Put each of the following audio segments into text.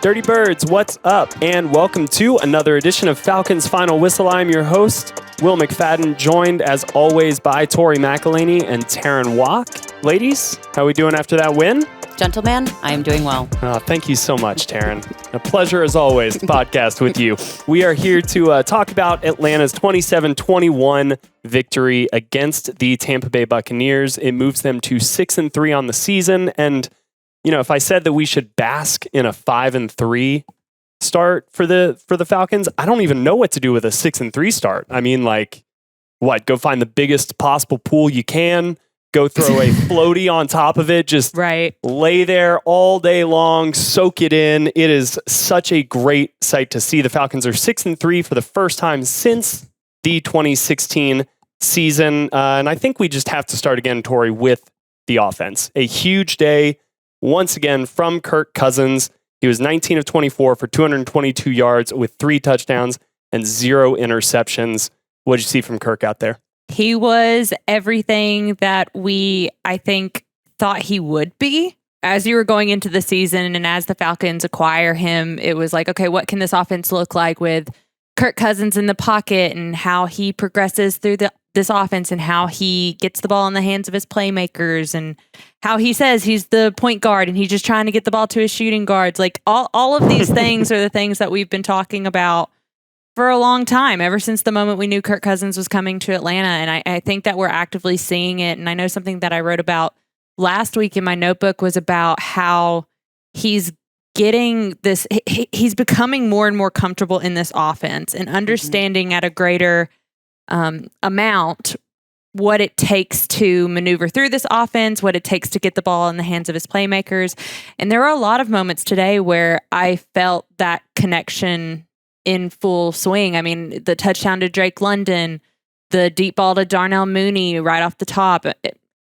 Dirty Birds, what's up? And welcome to another edition of Falcons Final Whistle. I'm your host, Will McFadden, joined as always by Tori McElhaney and Terrin Waack. Ladies, how are we doing after that win? Gentleman, I am doing well. Thank you so much, Terrin. A pleasure as always to podcast with you. We are here to talk about Atlanta's 27-21 victory against the Tampa Bay Buccaneers. It moves them to 6-3 on the season. And, you know, if I said that we should bask in a 5-3 start for the Falcons, I don't even know what to do with a 6-3 start. I mean, like, what? Go find the biggest possible pool you can. Go throw a floaty on top of it. Just lay there all day long, soak it in. It is such a great sight to see. The Falcons are 6-3 for the first time since the 2016 season. And I think we just have to start again, Tori, with the offense. A huge day once again from Kirk Cousins. He was 19 of 24 for 222 yards with 3 touchdowns and 0 interceptions. What did you see from Kirk out there? He was everything that I think, thought he would be. As you were going into the season and as the Falcons acquire him, it was like, okay, what can this offense look like with Kirk Cousins in the pocket and how he progresses through this offense and how he gets the ball in the hands of his playmakers and how he says he's the point guard and he's just trying to get the ball to his shooting guards. Like all of these things are the things that we've been talking about for a long time, ever since the moment we knew Kirk Cousins was coming to Atlanta. And I think that we're actively seeing it. And I know something that I wrote about last week in my notebook was about how he's getting this, he's becoming more and more comfortable in this offense and understanding at a greater amount what it takes to maneuver through this offense, what it takes to get the ball in the hands of his playmakers. And there were a lot of moments today where I felt that connection in full swing. I mean, the touchdown to Drake London, the deep ball to Darnell Mooney right off the top,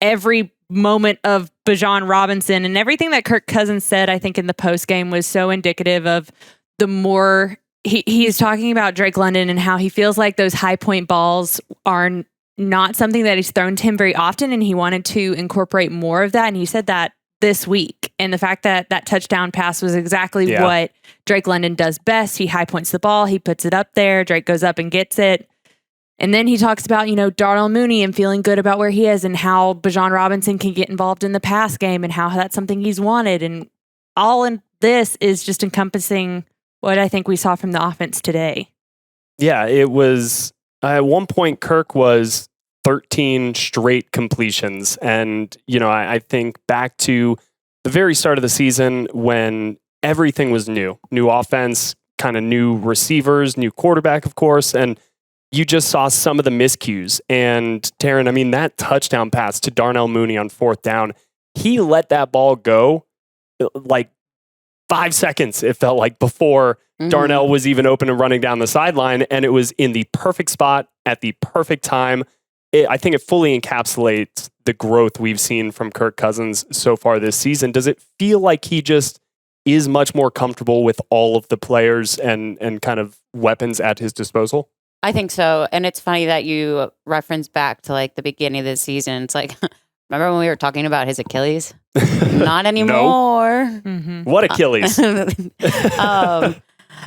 every moment of Bijan Robinson and everything that Kirk Cousins said, I think in the post game was so indicative of the more he's talking about Drake London and how he feels like those high point balls are not something that he's thrown to him very often. And he wanted to incorporate more of that. And he said that this week. And the fact that that touchdown pass was exactly what Drake London does best. He high points the ball. He puts it up there. Drake goes up and gets it. And then he talks about, Darnell Mooney and feeling good about where he is and how Bijan Robinson can get involved in the pass game and how that's something he's wanted. And all in this is just encompassing what I think we saw from the offense today. Yeah, it was at one point Kirk was 13 straight completions. And, I think back to the very start of the season when everything was new offense, kind of new receivers, new quarterback, of course. And you just saw some of the miscues. And Terrin, I mean, that touchdown pass to Darnell Mooney on 4th down, he let that ball go like 5 seconds, it felt like, before Darnell was even open and running down the sideline. And it was in the perfect spot at the perfect time. I think it fully encapsulates the growth we've seen from Kirk Cousins so far this season. Does it feel like he just is much more comfortable with all of the players and kind of weapons at his disposal? I think so. And it's funny that you reference back to like the beginning of the season. It's like, remember when we were talking about his Achilles? Not anymore. What Achilles?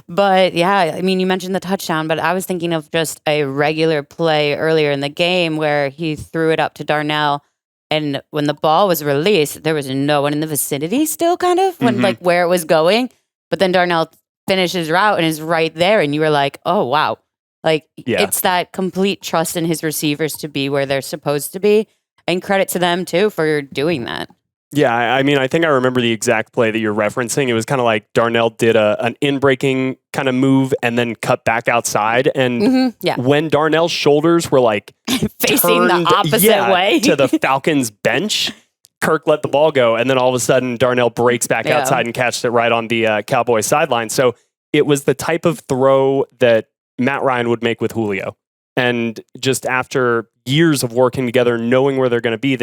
But yeah, I mean, you mentioned the touchdown, but I was thinking of just a regular play earlier in the game where he threw it up to Darnell. And when the ball was released, there was no one in the vicinity still kind of when like where it was going. But then Darnell finished his route and is right there. And you were like, oh, wow. Like it's that complete trust in his receivers to be where they're supposed to be. And credit to them too for doing that. Yeah, I mean, I think I remember the exact play that you're referencing. It was kind of like Darnell did an in-breaking kind of move and then cut back outside. And when Darnell's shoulders were like facing the opposite way to the Falcons bench, Kirk let the ball go. And then all of a sudden, Darnell breaks back outside and catches it right on the Cowboys sideline. So it was the type of throw that Matt Ryan would make with Julio. And just after years of working together, knowing where they're going to be,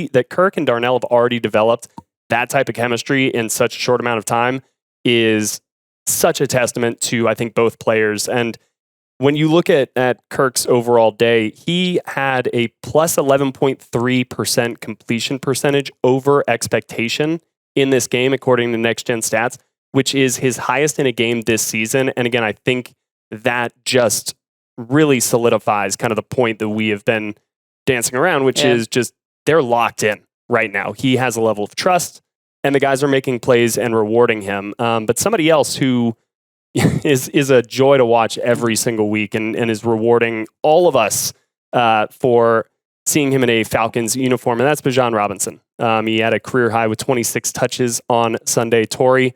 that Kirk and Darnell have already developed that type of chemistry in such a short amount of time is such a testament to, I think, both players. And when you look at Kirk's overall day, he had a plus 11.3% completion percentage over expectation in this game, according to Next Gen Stats. which is his highest in a game this season. And again, I think that just really solidifies kind of the point that we have been dancing around, which is just they're locked in right now. He has a level of trust, and the guys are making plays and rewarding him. But somebody else who is a joy to watch every single week and is rewarding all of us for seeing him in a Falcons uniform, and that's Bijan Robinson. He had a career high with 26 touches on Sunday. Tori,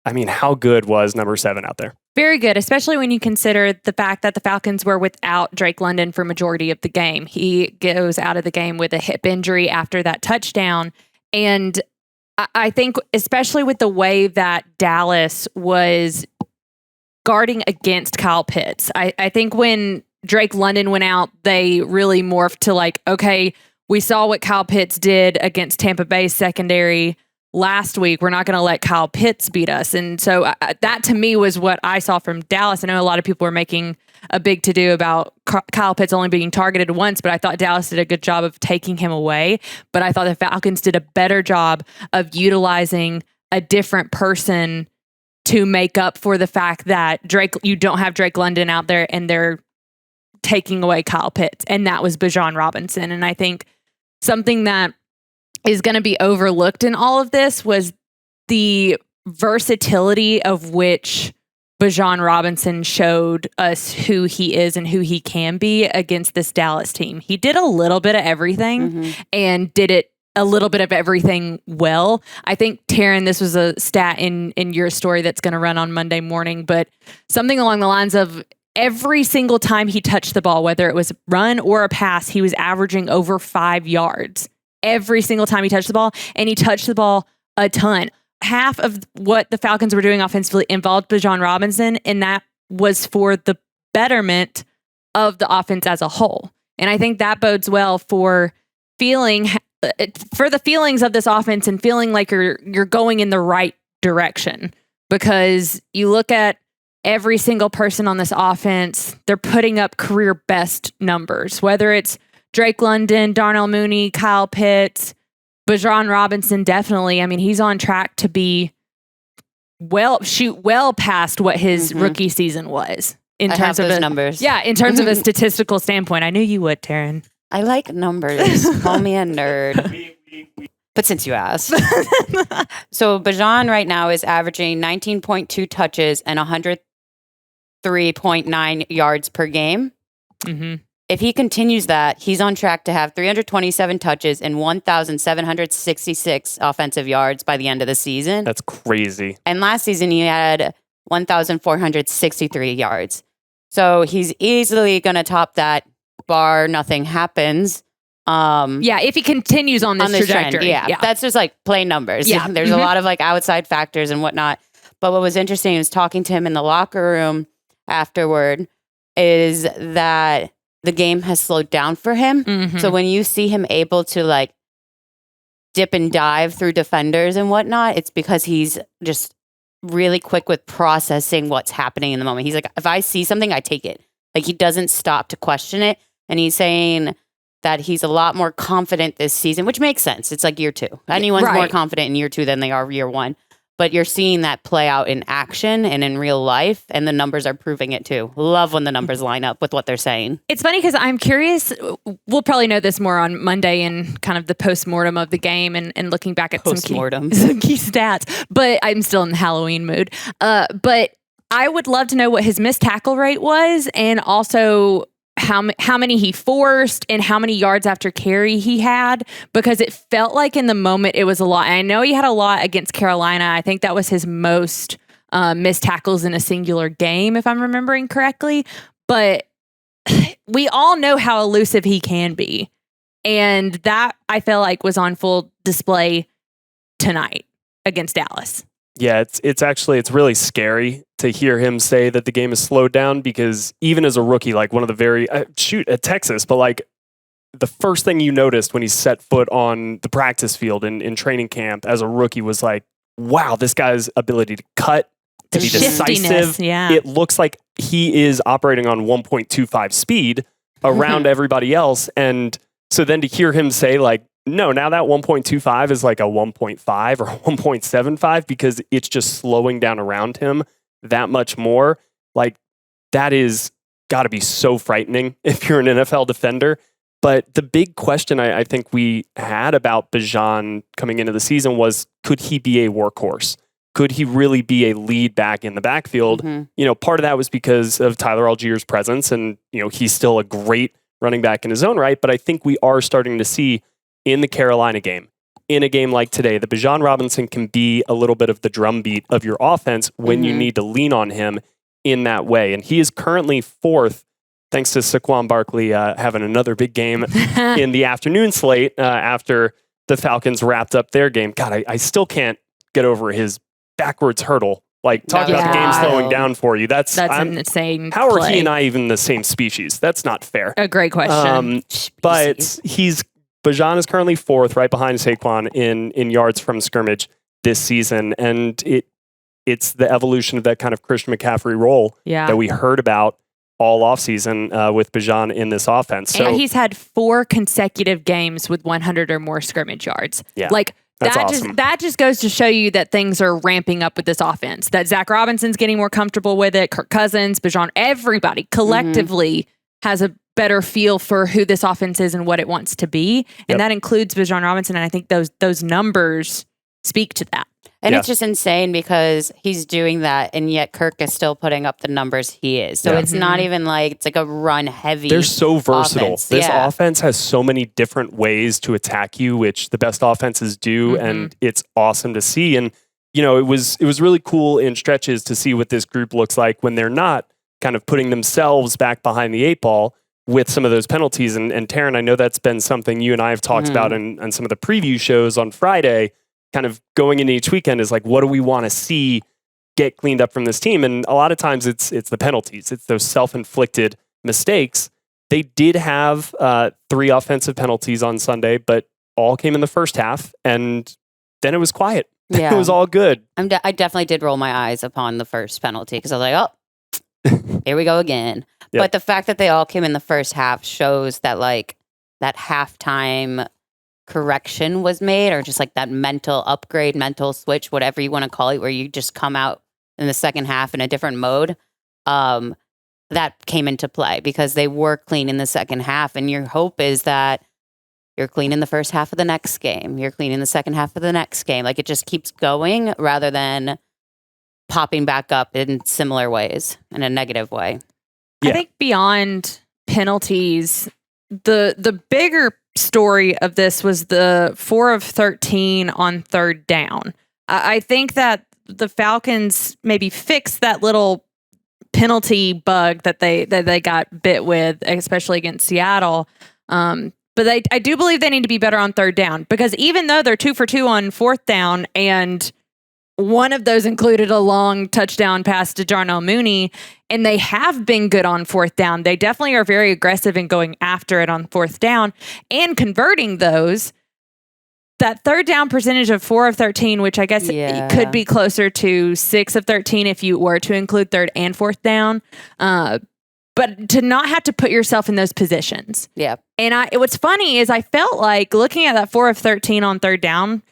I mean, how good was number 7 out there? Very good, especially when you consider the fact that the Falcons were without Drake London for majority of the game. He goes out of the game with a hip injury after that touchdown. And I think especially with the way that Dallas was guarding against Kyle Pitts, I think when Drake London went out, they really morphed to like, okay, we saw what Kyle Pitts did against Tampa Bay's secondary last week. We're not going to let Kyle Pitts beat us. And so that to me was what I saw from Dallas. I know a lot of people were making a big to-do about Kyle Pitts only being targeted once, but I thought Dallas did a good job of taking him away. But I thought the Falcons did a better job of utilizing a different person to make up for the fact that you don't have Drake London out there and they're taking away Kyle Pitts. And that was Bijan Robinson. And I think something that is going to be overlooked in all of this was the versatility of which Bijan Robinson showed us who he is and who he can be against this Dallas team. He did a little bit of everything and did it a little bit of everything well. I think, Terrin, this was a stat in your story that's going to run on Monday morning, but something along the lines of every single time he touched the ball, whether it was a run or a pass, he was averaging over 5 yards. Every single time he touched the ball, and he touched the ball a ton. Half of what the Falcons were doing offensively involved Bijan Robinson, and that was for the betterment of the offense as a whole. And I think that bodes well for the feelings of this offense and feeling like you're going in the right direction. Because you look at every single person on this offense, they're putting up career best numbers, whether it's Drake London, Darnell Mooney, Kyle Pitts, Bijan Robinson, definitely. I mean, he's on track to be well past what his rookie season was in terms of numbers. Yeah, in terms of a statistical standpoint. I knew you would, Terrin. I like numbers. Call me a nerd. But since you asked. So Bijan right now is averaging 19.2 touches and 103.9 yards per game. Mm-hmm. If he continues that, he's on track to have 327 touches and 1,766 offensive yards by the end of the season. That's crazy. And last season, he had 1,463 yards. So he's easily going to top that, bar nothing happens. If he continues on this trajectory. Trend, yeah, that's just like plain numbers. Yeah. There's a lot of like outside factors and whatnot. But what was interesting was talking to him in the locker room afterward is that the game has slowed down for him. Mm-hmm. So when you see him able to like dip and dive through defenders and whatnot, it's because he's just really quick with processing what's happening in the moment. He's like, if I see something, I take it. Like he doesn't stop to question it. And he's saying that he's a lot more confident this season, which makes sense. It's like year 2. Anyone's more confident in year 2 than they are year 1. But you're seeing that play out in action and in real life, and the numbers are proving it too. Love when the numbers line up with what they're saying. It's funny because I'm curious. We'll probably know this more on Monday in kind of the post-mortem of the game and looking back at some key stats. But I'm still in the Halloween mood. But I would love to know what his missed tackle rate was, and also how many he forced and how many yards after carry he had, because it felt like in the moment it was a lot. And I know he had a lot against Carolina. I think that was his most missed tackles in a singular game, if I'm remembering correctly. But we all know how elusive he can be. And that, I feel like, was on full display tonight against Dallas. Yeah, it's really scary to hear him say that the game is slowed down, because even as a rookie, like one of the very at Texas, but like the first thing you noticed when he set foot on the practice field in training camp as a rookie was like, wow, this guy's ability to cut, to be decisive. Yeah. It looks like he is operating on 1.25 speed around everybody else. And so then to hear him say like, No, now that 1.25 is like a 1.5 or 1.75 because it's just slowing down around him that much more. Like, that is got to be so frightening if you're an NFL defender. But the big question I think we had about Bijan coming into the season was, could he be a workhorse? Could he really be a lead back in the backfield? You know, part of that was because of Tyler Allgeier's presence, and, you know, he's still a great running back in his own right. But I think we are starting to see in the Carolina game, in a game like today, that Bijan Robinson can be a little bit of the drumbeat of your offense when you need to lean on him in that way. And he is currently 4th, thanks to Saquon Barkley having another big game in the afternoon slate after the Falcons wrapped up their game. God, I still can't get over his backwards hurdle. Like, talk about the game slowing down for you. That's an insane How are play. he and I even the same species? That's not fair. A great question. But Bijan is currently 4th, right behind Saquon in yards from scrimmage this season. And it's the evolution of that kind of Christian McCaffrey role that we heard about all offseason with Bijan in this offense. So and he's had 4 consecutive games with 100 or more scrimmage yards. Yeah, like that's awesome. that just goes to show you that things are ramping up with this offense. That Zach Robinson's getting more comfortable with it. Kirk Cousins, Bijan, everybody collectively has a better feel for who this offense is and what it wants to be. And that includes Bijan Robinson. And I think those numbers speak to that. And it's just insane because he's doing that, and yet Kirk is still putting up the numbers he is. So it's not even like it's like a run heavy. They're so versatile. Offense. This offense has so many different ways to attack you, which the best offenses do, and it's awesome to see. And, you know, it was really cool in stretches to see what this group looks like when they're not kind of putting themselves back behind the 8 ball with some of those penalties. And Terrin, I know that's been something you and I have talked about in some of the preview shows on Friday, kind of going into each weekend, is like, what do we want to see get cleaned up from this team? And a lot of times it's the penalties. It's those self-inflicted mistakes. They did have 3 offensive penalties on Sunday, but all came in the first half, and then it was quiet. Yeah. It was all good. I definitely did roll my eyes upon the first penalty because I was like, oh, here we go again. Yep. But the fact that they all came in the first half shows that, like, that halftime correction was made, or just like that mental upgrade, mental switch, whatever you want to call it, where you just come out in the second half in a different mode. That came into play because they were clean in the second half, and your hope is that you're clean in the first half of the next game, you're clean in the second half of the next game. Like, it just keeps going rather than popping back up in similar ways, in a negative way. I think beyond penalties, the bigger story of this was the 4 of 13 on third down. I think that the Falcons maybe fixed that little penalty bug that they got bit with, especially against Seattle. But I do believe they need to be better on third down, because even though they're 2 for 2 on fourth down, and one of those included a long touchdown pass to Darnell Mooney, and they have been good on fourth down. They definitely are very aggressive in going after it on fourth down and converting those. That third down percentage of 4 of 13, which I guess it could be closer to 6 of 13 if you were to include third and fourth down. But to not have to put yourself in those positions. Yeah. And what's funny is I felt like looking at that 4 of 13 on third down,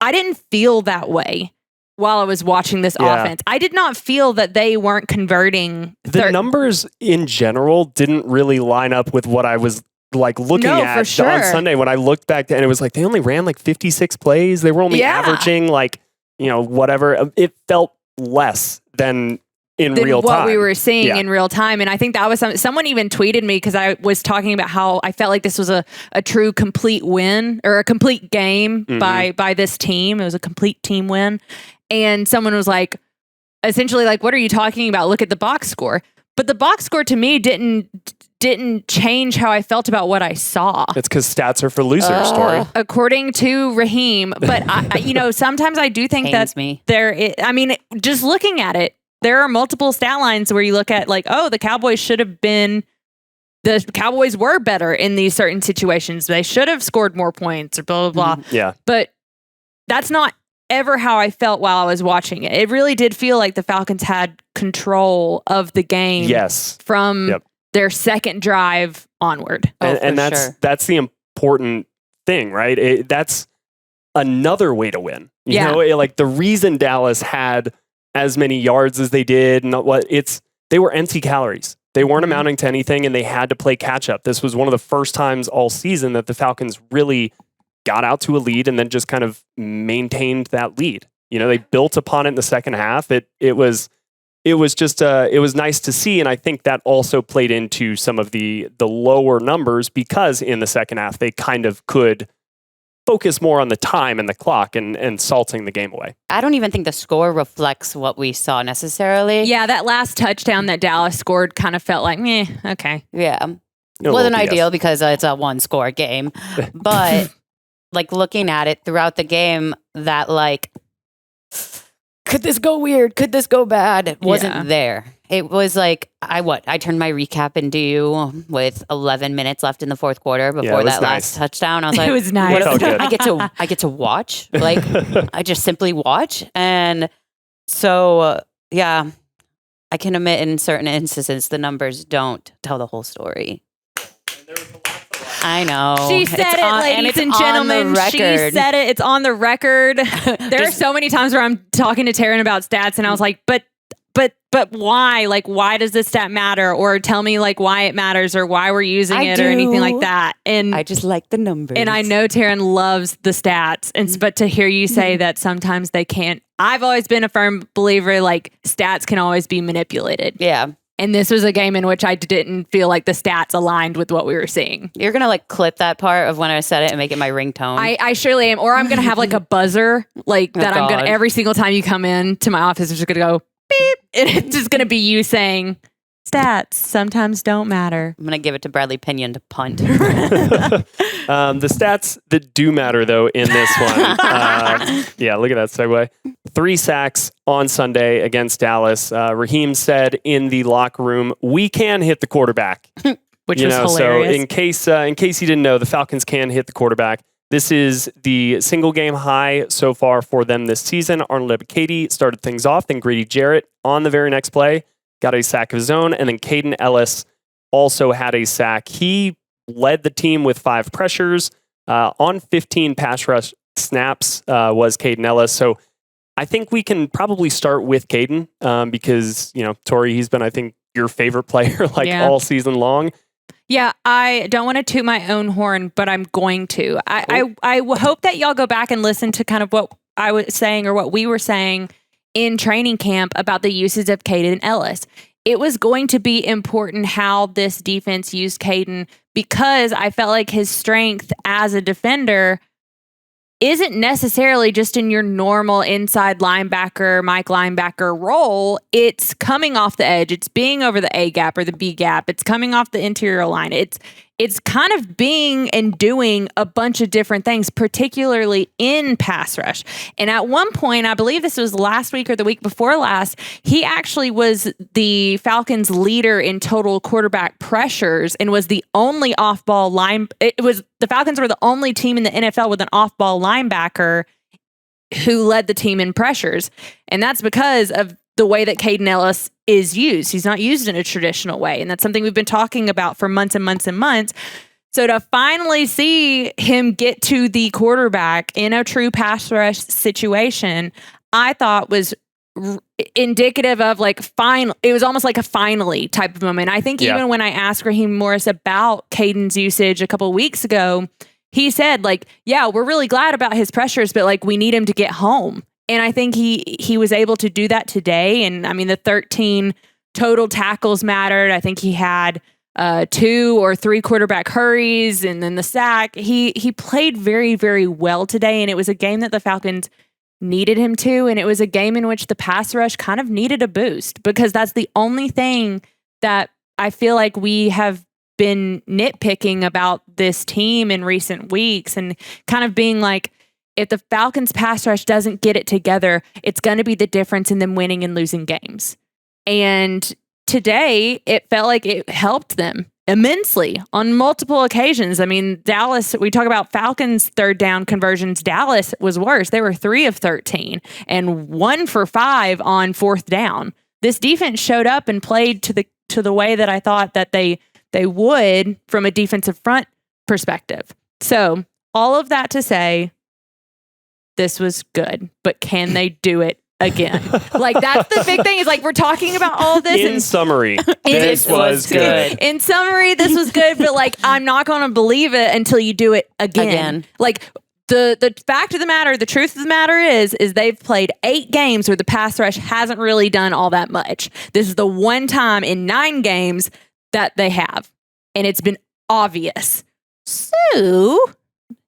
I didn't feel that way while I was watching this offense. I did not feel that they weren't converting. The numbers in general didn't really line up with what I was like looking at on Sunday when I looked back, and it was like they only ran like 56 plays. They were only averaging like, whatever. It felt less than in real time. What we were seeing in real time. And I think that was someone even tweeted me, because I was talking about how I felt like this was a true complete win, or a complete game by this team. It was a complete team win. And someone was like, essentially like, what are you talking about? Look at the box score. But the box score to me didn't change how I felt about what I saw. It's because stats are for losers, Tori. According to Raheem. But I sometimes I do think just looking at it, there are multiple stat lines where you look at like, oh, the Cowboys were better in these certain situations. They should have scored more points, or blah, blah, blah. Yeah. But that's not ever how I felt while I was watching it. It really did feel like the Falcons had control of the game from their second drive onward. And that's the important thing, right? That's another way to win. You know, like the reason Dallas had as many yards as they did, and they were empty calories. They weren't amounting to anything, and they had to play catch up. This was one of the first times all season that the Falcons really got out to a lead and then just kind of maintained that lead. You know, they built upon it in the second half. It was nice to see, and I think that also played into some of the lower numbers because in the second half they kind of could focus more on the time and the clock and salting the game away. I don't even think the score reflects what we saw necessarily. Yeah, that last touchdown that Dallas scored kind of felt like, meh, okay. Yeah. Wasn't ideal because it's a one-score game. But, like, looking at it throughout the game, that, like, could this go weird? Could this go bad? It wasn't there. It was like, I turned my recap into with 11 minutes left in the fourth quarter before that last touchdown. I was like, it was nice. I get to watch. Like, I just simply watch. And so, yeah, I can admit in certain instances, the numbers don't tell the whole story. I know. She said ladies and gentlemen. She said it. It's on the record. There are so many times where I'm talking to Terrin about stats, and I was like, but why? Like, why does this stat matter? Or tell me, like, why it matters or why we're using or anything like that. And I just like the numbers. And I know Terrin loves the stats. But to hear you say that sometimes they can't, I've always been a firm believer, like, stats can always be manipulated. Yeah. And this was a game in which I didn't feel like the stats aligned with what we were seeing. You're going to like clip that part of when I said it and make it my ringtone. I surely am. Or I'm going to have like a buzzer like that. I'm going to, every single time you come in to my office, it's just going to go beep. And it's just going to be you saying, stats sometimes don't matter. I'm going to give it to Bradley Pinion to punt. The stats that do matter, though, in this one. Yeah, look at that segue. 3 sacks on Sunday against Dallas. Raheem said in the locker room, "We can hit the quarterback," which was hilarious. So in case you didn't know, the Falcons can hit the quarterback. This is the single game high so far for them this season. Arnold McFadden started things off, then Grady Jarrett on the very next play got a sack of his own, and then Caden Ellis also had a sack. He led the team with 5 pressures on 15 pass rush snaps. Was Caden Ellis. So I think we can probably start with Caden because, you know, Tori, he's been, I think, your favorite player all season long. Yeah, I don't want to toot my own horn, but I'm going to. I hope that y'all go back and listen to kind of what I was saying or what we were saying in training camp about the usage of Caden Ellis. It was going to be important how this defense used Caden because I felt like his strength as a defender isn't necessarily just in your normal inside linebacker, Mike linebacker role. It's coming off the edge. It's being over the A gap or the B gap. It's coming off the interior line. It's kind of being and doing a bunch of different things, particularly in pass rush. And at one point, I believe this was last week or the week before last, he actually was the Falcons leader in total quarterback pressures and was the only off-ball line. The Falcons were the only team in the NFL with an off-ball linebacker who led the team in pressures. And that's because of the way that Caden Ellis is used. He's not used in a traditional way. And that's something we've been talking about for months and months and months. So to finally see him get to the quarterback in a true pass rush situation, I thought was indicative of like it was almost like a finally type of moment. I think even when I asked Raheem Morris about Caden's usage a couple of weeks ago, he said like, yeah, we're really glad about his pressures, but like we need him to get home. And I think he was able to do that today. And I mean, the 13 total tackles mattered. I think he had 2 or 3 quarterback hurries and then the sack. He played very, very well today. And it was a game that the Falcons needed him to. And it was a game in which the pass rush kind of needed a boost because that's the only thing that I feel like we have been nitpicking about this team in recent weeks and kind of being like, if the Falcons pass rush doesn't get it together, it's going to be the difference in them winning and losing games. And today, it felt like it helped them immensely on multiple occasions. I mean, Dallas, we talk about Falcons third down conversions. Dallas was worse. They were 3 of 13 and 1 for 5 on fourth down. This defense showed up and played to the way that I thought that they would from a defensive front perspective. So all of that to say, this was good, but can they do it again? Like, that's the big thing, is like, we're talking about all of this. In summary, this was good. In summary, this was good, but like, I'm not going to believe it until you do it again. Like, the fact of the matter, the truth of the matter is they've played 8 games where the pass rush hasn't really done all that much. This is the one time in 9 games that they have, and it's been obvious. So,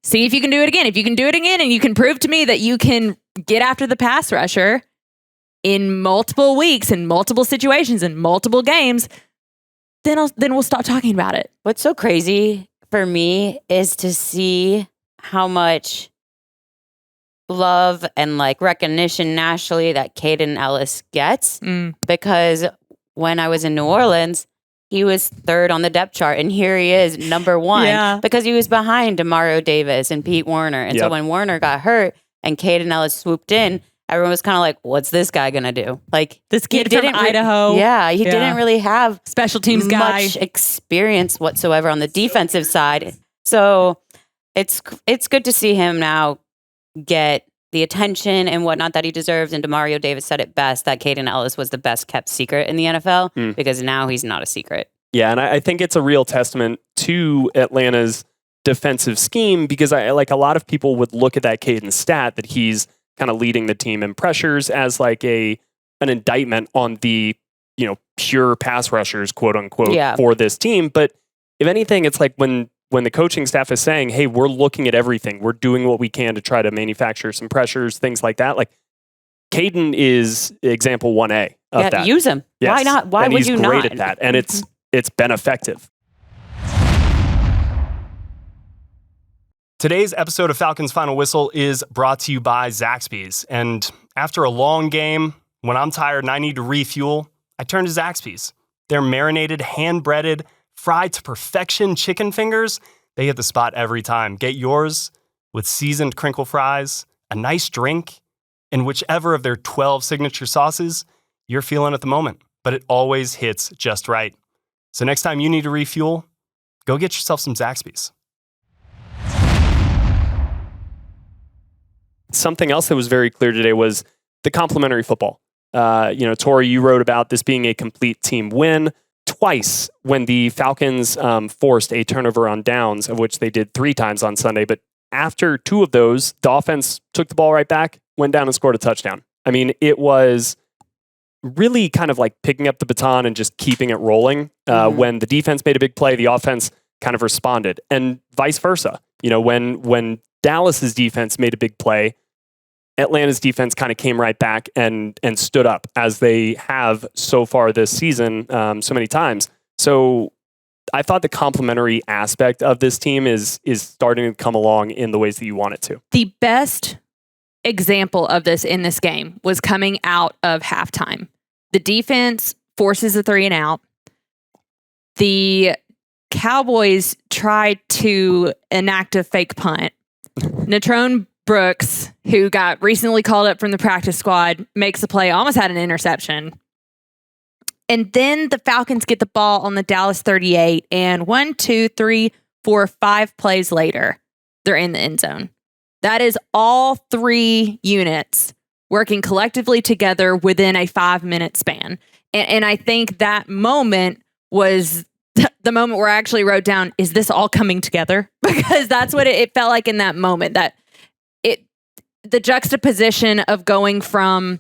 see if you can do it again. If you can do it again and you can prove to me that you can get after the pass rusher in multiple weeks, in multiple situations, in multiple games, then we'll stop talking about it. What's so crazy for me is to see how much love and like recognition nationally that Kaden Elliss gets. Because when I was in New Orleans, he was 3rd on the depth chart, and here he is, number 1, because he was behind Demario Davis and Pete Werner. And so when Werner got hurt and Kaden Elliss swooped in, everyone was kind of like, what's this guy going to do? Like, this kid from Idaho. He didn't really have special teams much experience whatsoever on the defensive side. So it's good to see him now get the attention and whatnot that he deserves. And Demario Davis said it best, that Kaden Elliss was the best kept secret in the NFL, because now he's not a secret. Yeah, and I think it's a real testament to Atlanta's defensive scheme, because a lot of people would look at that Kaden stat that he's kind of leading the team in pressures as like an indictment on the, pure pass rushers, quote unquote, for this team. But if anything, it's like when the coaching staff is saying, hey, we're looking at everything, we're doing what we can to try to manufacture some pressures, things like that. Like, Kaden is example 1A of that. Use him. Yes. Why not? Why would you not? He's great at that, and it's been effective. Today's episode of Falcons Final Whistle is brought to you by Zaxby's. And after a long game, when I'm tired and I need to refuel, I turn to Zaxby's. Their marinated, hand-breaded, fried to perfection chicken fingers, they hit the spot every time. Get yours with seasoned crinkle fries, a nice drink, and whichever of their 12 signature sauces you're feeling at the moment. But it always hits just right. So next time you need to refuel, go get yourself some Zaxby's. Something else that was very clear today was the complementary football. Tori, you wrote about this being a complete team win. Twice when the Falcons forced a turnover on downs, of which they did 3 times on Sunday. But after 2 of those, the offense took the ball right back, went down and scored a touchdown. I mean, it was really kind of like picking up the baton and just keeping it rolling. When the defense made a big play, the offense kind of responded, and vice versa. When Dallas's defense made a big play, Atlanta's defense kind of came right back and stood up, as they have so far this season so many times. So I thought the complementary aspect of this team is starting to come along in the ways that you want it to. The best example of this in this game was coming out of halftime. The defense forces a 3 and out. The Cowboys tried to enact a fake punt. Natrone Brooks, who got recently called up from the practice squad, makes the play, almost had an interception. And then the Falcons get the ball on the Dallas 38, and 1, 2, 3, 4, 5 plays later, they're in the end zone. That is all 3 units working collectively together within a 5-minute span. And I think that moment was the moment where I actually wrote down, is this all coming together? Because that's what it felt like in that moment, that the juxtaposition of going from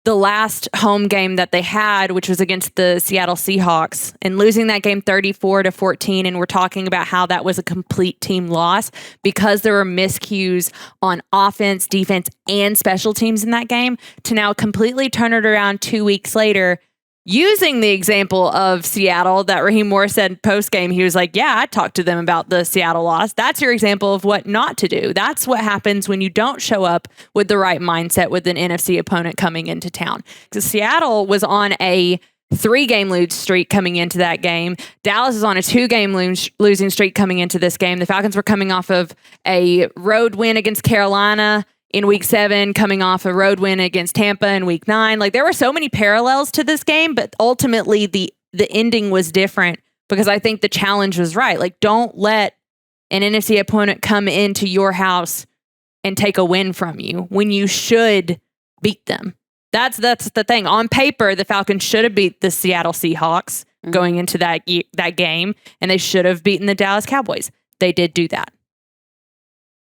the last home game that they had, which was against the Seattle Seahawks, and losing that game 34-14. And we're talking about how that was a complete team loss because there were miscues on offense, defense, and special teams in that game, to now completely turn it around 2 weeks later, using the example of Seattle that Raheem Morris said post-game. He was like, yeah, I talked to them about the Seattle loss. That's your example of what not to do. That's what happens when you don't show up with the right mindset with an NFC opponent coming into town. Because Seattle was on a 3-game lose streak coming into that game. Dallas is on a 2-game losing streak coming into this game. The Falcons were coming off of a road win against Carolina in week 7, coming off a road win against Tampa in week 9. Like, there were so many parallels to this game, but ultimately the ending was different, because I think the challenge was right. Like, don't let an NFC opponent come into your house and take a win from you when you should beat them. That's the thing. On paper, the Falcons should have beat the Seattle Seahawks going into that game, and they should have beaten the Dallas Cowboys. They did do that.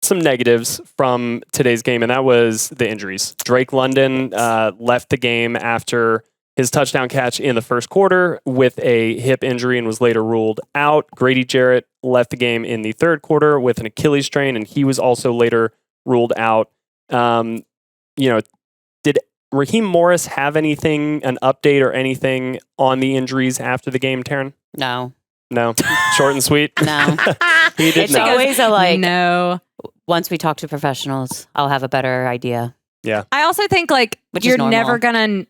Some negatives from today's game, and that was the injuries. Drake London left the game after his touchdown catch in the first quarter with a hip injury and was later ruled out. Grady Jarrett left the game in the third quarter with an Achilles strain, and he was also later ruled out. Did Raheem Morris have an update or anything on the injuries after the game, Terrin? No. Short and sweet? No. He did It's not. always no. Once we talk to professionals, I'll have a better idea. Yeah. I also think Which you're is normal. never gonna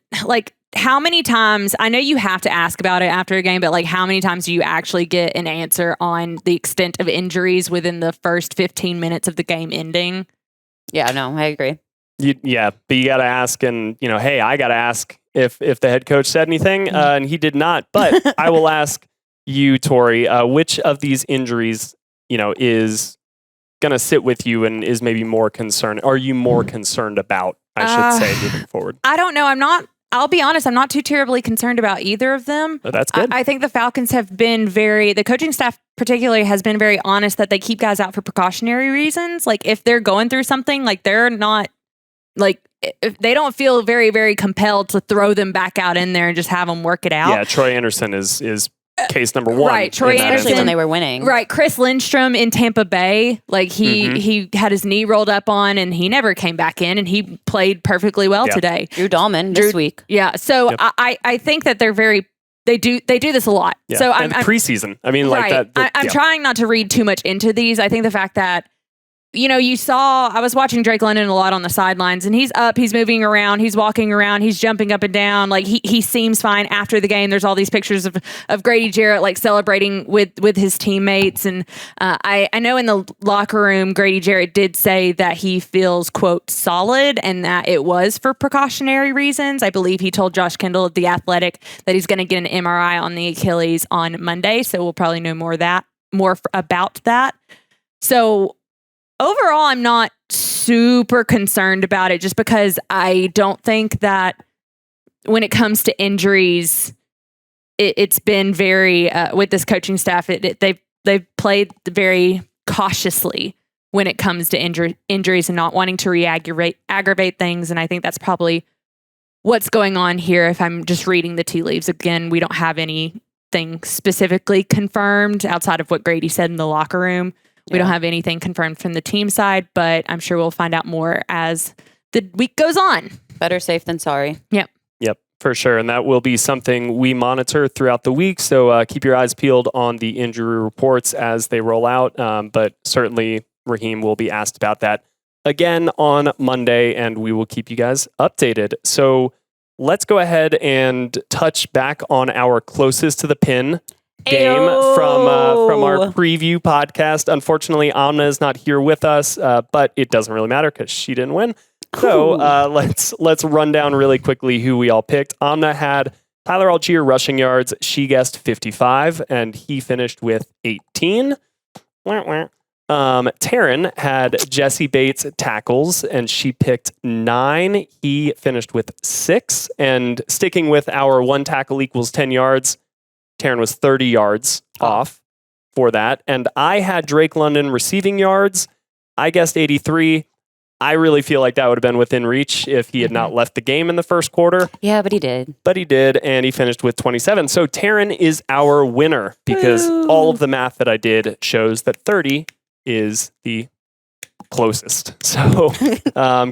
how many times, I know you have to ask about it after a game, but how many times do you actually get an answer on the extent of injuries within the first 15 minutes of the game ending? Yeah, no, I agree. But you got to ask, and hey, I got to ask if the head coach said anything, and he did not. But I will ask you, Tori, which of these injuries, is going to sit with you and is maybe more concerned? Are you more concerned about? I should say moving forward. I don't know. I'll be honest, I'm not too terribly concerned about either of them. But that's good. I think the Falcons have been the coaching staff particularly has been very honest that they keep guys out for precautionary reasons. If they're going through something, they're not, if they don't feel very, very compelled to throw them back out in there and just have them work it out. Yeah, Troy Anderson is case number one. Right, Troy Anderson. Especially when they were winning. Right, Chris Lindstrom in Tampa Bay, he had his knee rolled up on and he never came back in and he played perfectly well today. Drew Dahlman this week. Yeah, so I think that they do this a lot. Yeah. So I'm preseason. I mean, I'm trying not to read too much into these. I think the fact that I was watching Drake London a lot on the sidelines and he's up, he's moving around, he's walking around, he's jumping up and down. He seems fine after the game. There's all these pictures of Grady Jarrett celebrating with his teammates. And I know in the locker room, Grady Jarrett did say that he feels, quote, solid and that it was for precautionary reasons. I believe he told Josh Kendall of The Athletic that he's going to get an MRI on the Achilles on Monday. So we'll probably know more about that. So overall, I'm not super concerned about it just because I don't think that when it comes to injuries, it's been very, with this coaching staff, they've played very cautiously when it comes to injuries and not wanting to aggravate things. And I think that's probably what's going on here. If I'm just reading the tea leaves again, we don't have anything specifically confirmed outside of what Grady said in the locker room. We don't have anything confirmed from the team side, but I'm sure we'll find out more as the week goes on. Better safe than sorry. Yep, for sure. And that will be something we monitor throughout the week. So keep your eyes peeled on the injury reports as they roll out. But certainly Raheem will be asked about that again on Monday, and we will keep you guys updated. So let's go ahead and touch back on our closest to the pin game from our preview podcast. Unfortunately, Amna is not here with us, but it doesn't really matter because she didn't win. So let's run down really quickly who we all picked. Amna had Tyler Algier rushing yards. She guessed 55, and he finished with 18. Terrin had Jesse Bates tackles, and she picked 9. He finished with 6. And sticking with our 1 tackle equals 10 yards, Terrin was 30 yards off for that. And I had Drake London receiving yards. I guessed 83. I really feel like that would have been within reach if he had not left the game in the first quarter. Yeah, but he did. And he finished with 27. So Terrin is our winner because all of the math that I did shows that 30 is the closest. So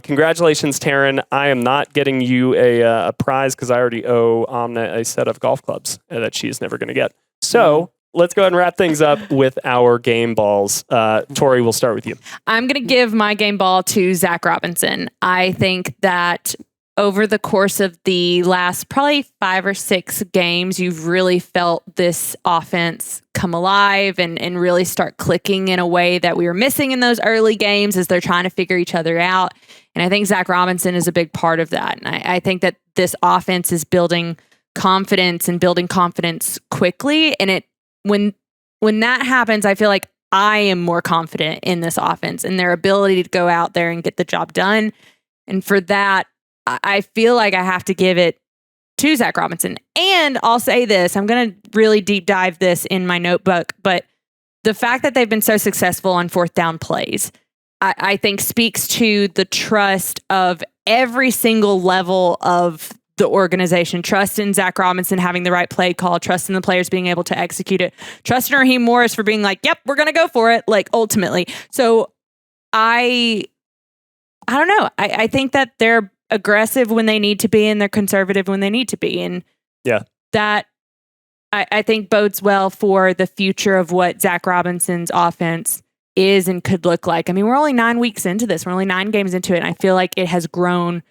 congratulations, Terrin. I am not getting you a prize because I already owe Amna a set of golf clubs that she is never going to get. So let's go ahead and wrap things up with our game balls. Tori, we'll start with you. I'm going to give my game ball to Zach Robinson. I think that over the course of the last probably 5 or 6 games, you've really felt this offense come alive and really start clicking in a way that we were missing in those early games as they're trying to figure each other out. And I think Zach Robinson is a big part of that. And I think that this offense is building confidence quickly. And when that happens, I feel like I am more confident in this offense and their ability to go out there and get the job done. And for that, I feel like I have to give it to Zach Robinson. And I'll say this, I'm going to really deep dive this in my notebook, but the fact that they've been so successful on fourth down plays, I think speaks to the trust of every single level of the organization. Trust in Zach Robinson having the right play call, trust in the players being able to execute it, trust in Raheem Morris for being like, yep, we're going to go for it, like ultimately. So I don't know. I think that they're aggressive when they need to be and they're conservative when they need to be. And that I think bodes well for the future of what Zach Robinson's offense is and could look like. I mean, we're only 9 weeks into this. We're only 9 games into it. And I feel like it has grown.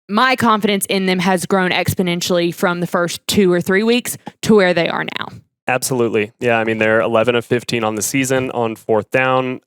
My confidence in them has grown exponentially from the first 2 or 3 weeks to where they are now. Absolutely. Yeah. I mean, they're 11 of 15 on the season on fourth down.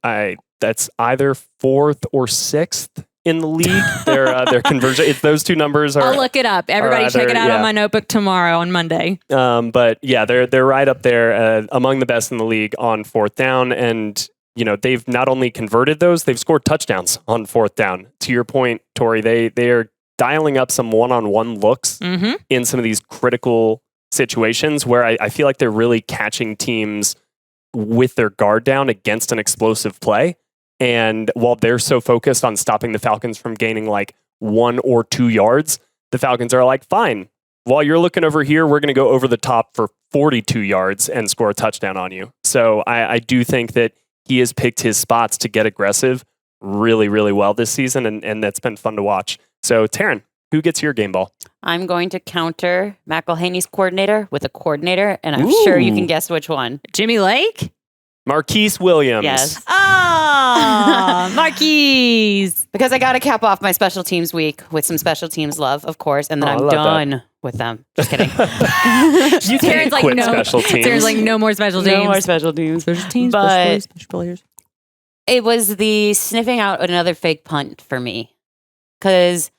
That's either 4th or 6th in the league. Their conversion. It's those two numbers are. I'll look it up. Everybody check it out on my notebook tomorrow on Monday. But yeah, they're right up there among the best in the league on fourth down. And you know, they've not only converted those, they've scored touchdowns on fourth down. To your point, Tori, they are dialing up some one-on-one looks in some of these critical situations where I feel like they're really catching teams with their guard down against an explosive play. And while they're so focused on stopping the Falcons from gaining like 1 or 2 yards, the Falcons are like, fine, while you're looking over here, we're going to go over the top for 42 yards and score a touchdown on you. So I do think that he has picked his spots to get aggressive really, really well this season, and that's been fun to watch. So, Terrin, who gets your game ball? I'm going to counter McElhaney's coordinator with a coordinator, and I'm sure you can guess which one. Jimmy Lake? Marquise Williams. Yes. Oh, Marquise. Because I got to cap off my special teams week with some special teams love, of course, and then I'm done with them. Just kidding. You can't quit special teams. There's like no more special teams. No more special teams. Special teams, but special players. It was the sniffing out another fake punt for me. Because,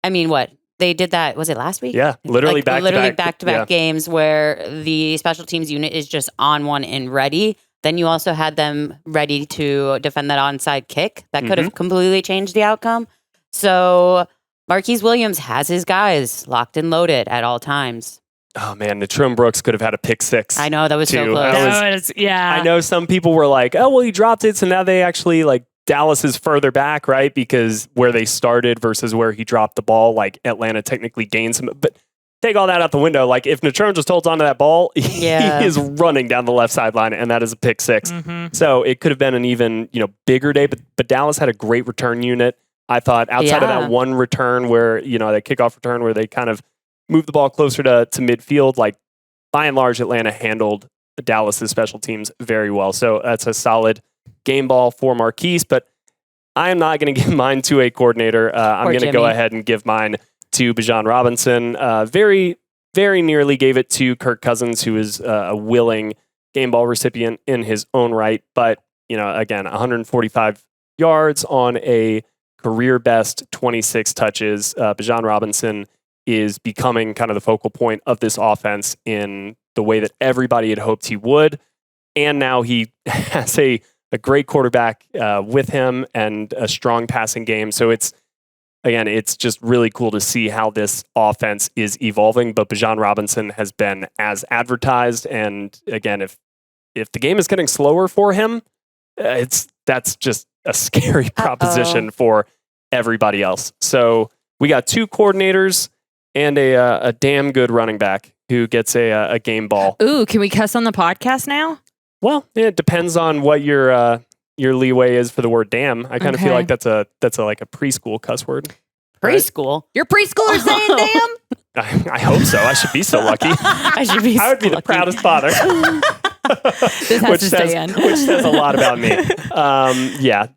I mean, what? They did that, was it last week? Yeah, literally back-to-back games where the special teams unit is just on one and ready. Then you also had them ready to defend that onside kick. That could have completely changed the outcome. So Marquise Williams has his guys locked and loaded at all times. Oh, man, Natrone Brooks could have had a pick six. I know, that was so close. I know some people were like, oh, well, he dropped it, so now they actually, like, Dallas is further back, right? Because where they started versus where he dropped the ball, like Atlanta technically gained some. But take all that out the window. Like if Natrone just holds onto that ball, he is running down the left sideline, and that is a pick six. So it could have been an even bigger day. But Dallas had a great return unit. I thought outside of that one return where that kickoff return where they kind of moved the ball closer to midfield. Like by and large, Atlanta handled Dallas's special teams very well. So that's a solid game ball for Marquise, but I am not going to give mine to a coordinator. I'm going to go ahead and give mine to Bijan Robinson. Very, very nearly gave it to Kirk Cousins, who is a willing game ball recipient in his own right. But, again, 145 yards on a career best 26 touches. Bijan Robinson is becoming kind of the focal point of this offense in the way that everybody had hoped he would. And now he has a great quarterback with him and a strong passing game. So it's just really cool to see how this offense is evolving. But Bijan Robinson has been as advertised. And again, if the game is getting slower for him, that's just a scary proposition for everybody else. So we got 2 coordinators and a damn good running back who gets a game ball. Ooh, can we cuss on the podcast now? Well, it depends on what your leeway is for the word "damn." I kind of feel like that's a like a preschool cuss word. Preschool? Your preschoolers saying "damn"? I hope so. I should be so lucky. I would be the proudest father. This has to stay in. Which says a lot about me.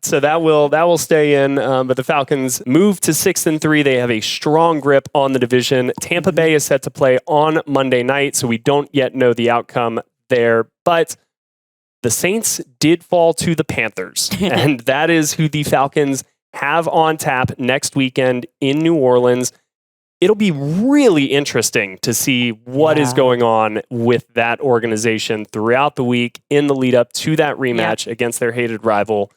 So that will stay in. But the Falcons move to 6-3. They have a strong grip on the division. Tampa Bay is set to play on Monday night, so we don't yet know the outcome there. But the Saints did fall to the Panthers, and that is who the Falcons have on tap next weekend in New Orleans. it'll be really interesting to see what is going on with that organization throughout the week in the lead up to that rematch against their hated rival.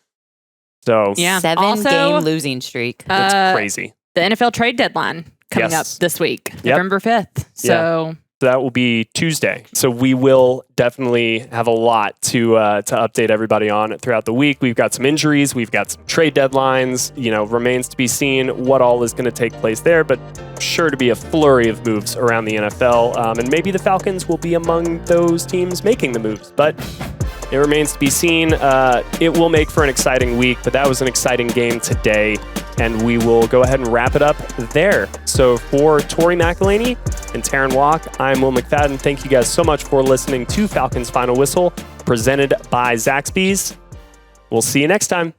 So 7-game losing streak. It's crazy. The NFL trade deadline coming up this week, November 5th. So that will be Tuesday. So we will definitely have a lot to update everybody on throughout the week. We've got some injuries. We've got some trade deadlines. Remains to be seen what all is going to take place there, but sure to be a flurry of moves around the NFL. And maybe the Falcons will be among those teams making the moves, but it remains to be seen. It will make for an exciting week, but that was an exciting game today. And we will go ahead and wrap it up there. So for Tori McElhaney and Terrin Waack, I'm Will McFadden. Thank you guys so much for listening to Falcons Final Whistle, presented by Zaxby's. We'll see you next time.